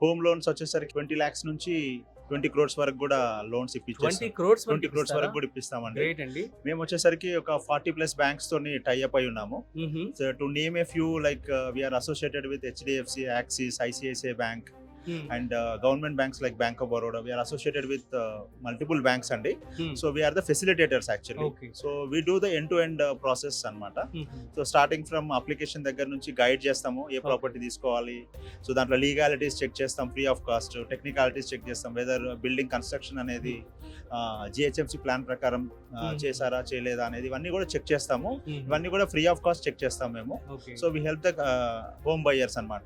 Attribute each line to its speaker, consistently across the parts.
Speaker 1: Home loans వచ్చేసరికి 20 lakhs నుంచి 20 crores వరకు కూడా లోన్స్
Speaker 2: 20 crores
Speaker 1: 20 crores వరకు కూడా ఇప్పిస్తామండి.
Speaker 2: గ్రేట్ అండి.
Speaker 1: మేము వచ్చేసరికి ఒక 40+ బ్యాంక్స్ తోని టైఅప్ అయి ఉన్నాము. So to name a few like we are associated with HDFC, Axis, ICICI Bank and government banks like Bank of Baroda. We are associated with multiple banks andi. So we are the facilitators actually.
Speaker 2: Okay.
Speaker 1: So we do the end-to-end process anamata. So starting from application దగ్గర నుంచి guide చేస్తాము, ఏ property తీసుకోవాలి, so దాంట్లో legalities check చేస్తాం free of cost, technicalities check చేస్తాం, whether building construction అనేది GHMC plan ప్రకారం చేశారా చేయలేదా అనేది ఇవన్నీ కూడా చెక్ చేస్తాము. ఇవన్నీ కూడా ఫ్రీ ఆఫ్ కాస్ట్ చెక్ చేస్తాం మేము. So we help the home buyers అన్నమాట.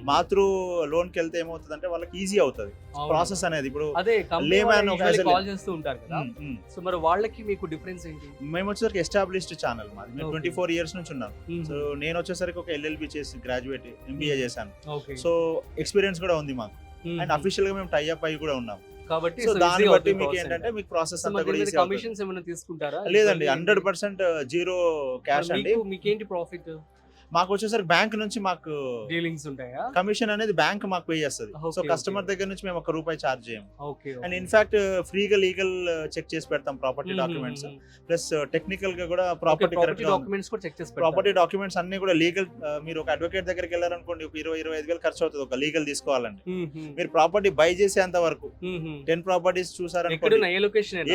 Speaker 1: మా త్రూ లోన్కి వెళ్తే ఏమవుతుందంటే వాళ్ళకి ఈజీ అవుతుంది ప్రాసెస్ అనేది. ఇప్పుడు
Speaker 2: అదే
Speaker 1: లేమ్యాన్
Speaker 2: కాల్ చేస్తూ ఉంటారు కదా, సో మరి వాళ్ళకి మీకు డిఫరెన్స్ ఏంటి?
Speaker 1: మేము వచ్చేసరికి ఎస్టాబ్లిష్డ్ ఛానల్ మాది. మేము 24 years నుంచి ఉన్నాను. సో నేను వచ్చేసరికి ఒక LLB చేసి గ్రాడ్యుయేట్ MBA చేశాను. సో ఎక్స్పీరియన్స్ కూడా ఉంది మాకు, అండ్ అఫీషియల్ గా మేము టైఅప్ అయ్యి కూడా ఉన్నాం.
Speaker 2: కాబట్టి
Speaker 1: సో దాన్ని బట్టి మీకు ఏంటంటే మీకు ప్రాసెస్ అంతా కూడా ఈజీ.
Speaker 2: కమిషన్స్ ఏమైనా తీసుకుంటారా?
Speaker 1: లేదండి, 100% జీరో క్యాష్ అండి.
Speaker 2: మీకేంటి ప్రాఫిట్?
Speaker 1: మాకు వచ్చేసరికి బ్యాంక్ నుంచి మాకు
Speaker 2: డీలింగ్స్ ఉంటాయా?
Speaker 1: కమిషన్ అనేది బ్యాంక్ మాకు పే చేస్తుంది. సో
Speaker 2: Okay,
Speaker 1: కస్టమర్ దగ్గర నుంచి మేము ₹1 చార్జ్ చేయము.
Speaker 2: ఓకే.
Speaker 1: అండ్ ఇన్ఫాక్ట్ ఫ్రీగా లీగల్ చెక్ చేసి పెడతాం ప్రాపర్టీ డాక్యుమెంట్స్, ప్లస్ టెక్నికల్ గా కూడా ప్రాపర్టీ
Speaker 2: డాక్యుమెంట్స్ కూడా చెక్ చేసి
Speaker 1: ప్రాపర్టీ డాక్యుమెంట్స్ అన్ని కూడా లీగల్. మీరు ఒక అడ్వకేట్ దగ్గరికి వెళ్ళారనుకోండి, 20-25 వేలు ఖర్చు అవుతుంది ఒక లీగల్ తీసుకోవాలండి. మీరు ప్రాపర్టీ బై చేసేంత వరకు 10 ప్రాపర్టీస్ చూసారనుకోండి,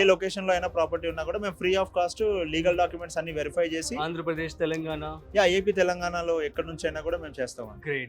Speaker 1: ఏ లొకేషన్ లో అయినా ప్రాపర్టీ ఉన్నా కూడా మేము free of cost legal documents అన్ని వెరిఫై చేసి
Speaker 2: ఆంధ్రప్రదేశ్, తెలంగాణ,
Speaker 1: ఏపీ తెలంగాణలో ఎక్కడి నుంచి అయినా కూడా మేము చేస్తాం.
Speaker 2: గ్రేట్.